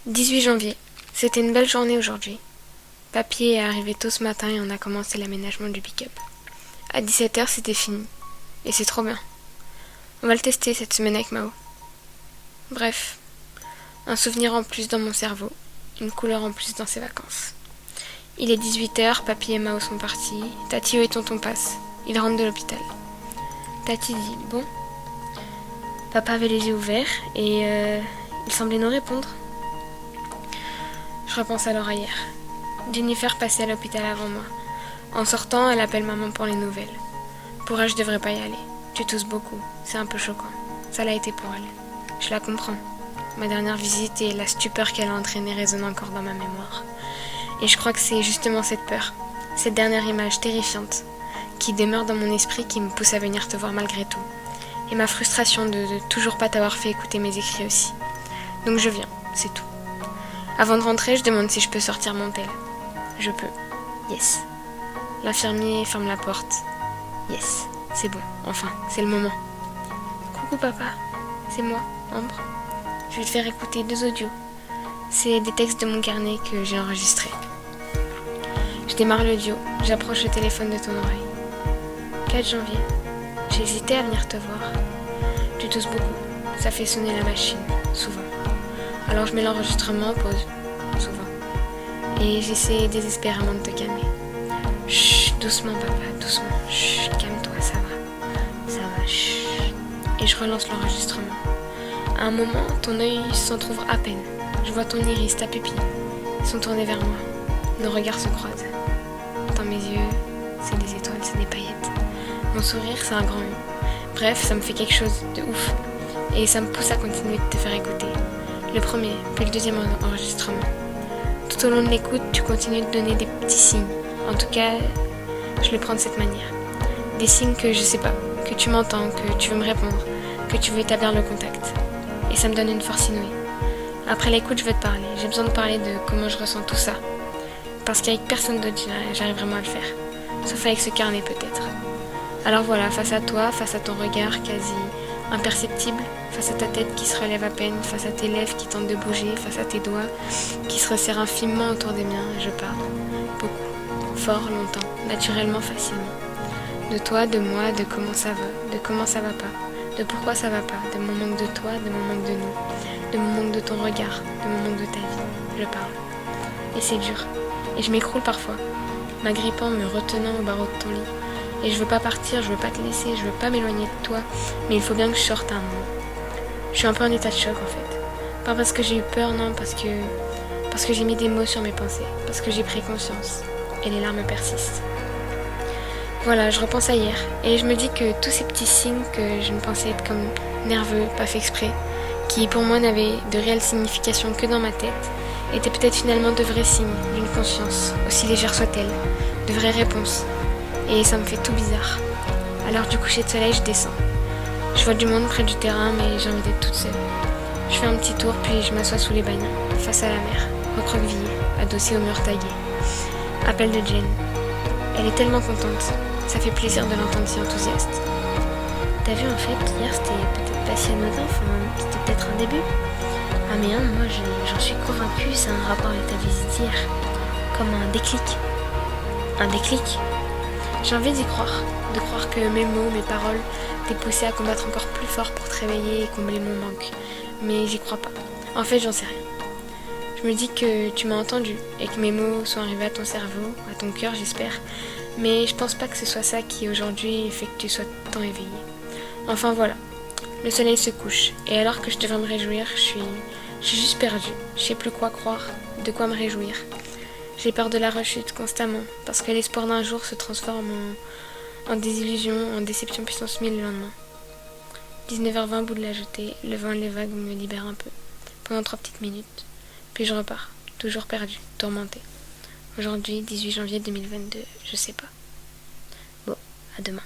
18 janvier. C'était une belle journée aujourd'hui. Papy est arrivé tôt ce matin et on a commencé l'aménagement du pick-up. À 17h, c'était fini. Et c'est trop bien. On va le tester cette semaine avec Mao. Bref, un souvenir en plus dans mon cerveau, une couleur en plus dans ses vacances. Il est 18h, Papy et Mao sont partis, Tatio et tonton passent. Ils rentrent de l'hôpital. Tati dit « Bon ?» Papa avait les yeux ouverts et il semblait nous répondre. Je repense alors à hier. Jennifer passait à l'hôpital avant moi. En sortant, elle appelle maman pour les nouvelles. Pour elle, je devrais pas y aller. Tu tousses beaucoup, c'est un peu choquant. Ça l'a été pour elle. Je la comprends. Ma dernière visite et la stupeur qu'elle a entraînée résonnent encore dans ma mémoire. Et je crois que c'est justement cette peur, cette dernière image terrifiante, qui demeure dans mon esprit qui me pousse à venir te voir malgré tout. Et ma frustration de toujours pas t'avoir fait écouter mes écrits aussi. Donc je viens, c'est tout. Avant de rentrer, je demande si je peux sortir mon tel. Je peux. Yes. L'infirmier ferme la porte. Yes. C'est bon. Enfin, c'est le moment. Coucou papa. C'est moi, Ambre. Je vais te faire écouter 2 audios. C'est des textes de mon carnet que j'ai enregistrés. Je démarre l'audio. J'approche le téléphone de ton oreille. 4 janvier. J'ai hésité à venir te voir. Tu tousses beaucoup. Ça fait sonner la machine, souvent. Alors je mets l'enregistrement en pause, souvent. Et j'essaie désespérément de te calmer. Chut, doucement papa, doucement. Chut, calme-toi, ça va. Ça va, chut. Et je relance l'enregistrement. À un moment, ton œil s'entrouvre à peine. Je vois ton iris, ta pupille. Ils sont tournés vers moi. Nos regards se croisent. Dans mes yeux, c'est des étoiles, c'est des paillettes. Mon sourire, c'est un grand U. Bref, ça me fait quelque chose de ouf. Et ça me pousse à continuer de te faire écouter. Le premier, puis le deuxième enregistrement. Tout au long de l'écoute, tu continues de donner des petits signes. En tout cas, je le prends de cette manière. Des signes que je sais pas, que tu m'entends, que tu veux me répondre, que tu veux établir le contact. Et ça me donne une force inouïe. Après l'écoute, je veux te parler. J'ai besoin de parler de comment je ressens tout ça. Parce qu'avec personne d'autre, j'arrive vraiment à le faire. Sauf avec ce carnet peut-être. Alors voilà, face à toi, face à ton regard quasi imperceptible, face à ta tête qui se relève à peine, face à tes lèvres qui tentent de bouger, face à tes doigts qui se resserrent infiniment autour des miens, je parle. Beaucoup, fort, longtemps, naturellement, facilement. De toi, de moi, de comment ça va, de comment ça va pas, de pourquoi ça va pas, de mon manque de toi, de mon manque de nous, de mon manque de ton regard, de mon manque de ta vie, je parle. Et c'est dur, et je m'écroule parfois, m'agrippant, me retenant au barreau de ton lit. Et je veux pas partir, je veux pas te laisser, je veux pas m'éloigner de toi, mais il faut bien que je sorte à un moment. Je suis un peu en état de choc en fait. Pas parce que j'ai eu peur, non, parce que j'ai mis des mots sur mes pensées, parce que j'ai pris conscience. Et les larmes persistent. Voilà, je repense à hier, et je me dis que tous ces petits signes que je me pensais être comme nerveux, pas fait exprès, qui pour moi n'avaient de réelle signification que dans ma tête, étaient peut-être finalement de vrais signes d'une conscience, aussi légère soit-elle, de vraies réponses. Et ça me fait tout bizarre. À l'heure du coucher de soleil, je descends. Je vois du monde près du terrain, mais j'ai envie d'être toute seule. Je fais un petit tour, puis je m'assois sous les bannières, face à la mer, recroquevillée, adossée au mur taillé. Appel de Jen. Elle est tellement contente. Ça fait plaisir de l'entendre si enthousiaste. T'as vu, en fait, hier, c'était peut-être pas si anodin, enfin, c'était peut-être un début. Ah mais non, moi, j'en suis convaincue, c'est un rapport avec ta visite hier. Comme un déclic. Un déclic. J'ai envie d'y croire, de croire que mes mots, mes paroles t'aient poussé à combattre encore plus fort pour te réveiller et combler mon manque. Mais j'y crois pas. En fait, j'en sais rien. Je me dis que tu m'as entendu et que mes mots sont arrivés à ton cerveau, à ton cœur, j'espère. Mais je pense pas que ce soit ça qui aujourd'hui fait que tu sois tant éveillé. Enfin voilà, le soleil se couche et alors que je devrais me réjouir, je suis juste perdue. Je sais plus quoi croire, de quoi me réjouir. J'ai peur de la rechute constamment, parce que l'espoir d'un jour se transforme en désillusion, en déception puissance 1000 le lendemain. 19h20, bout de la jetée, le vent et les vagues me libèrent un peu, pendant 3 petites minutes. Puis je repars, toujours perdu, tourmenté. Aujourd'hui, 18 janvier 2022, je sais pas. Bon, à demain.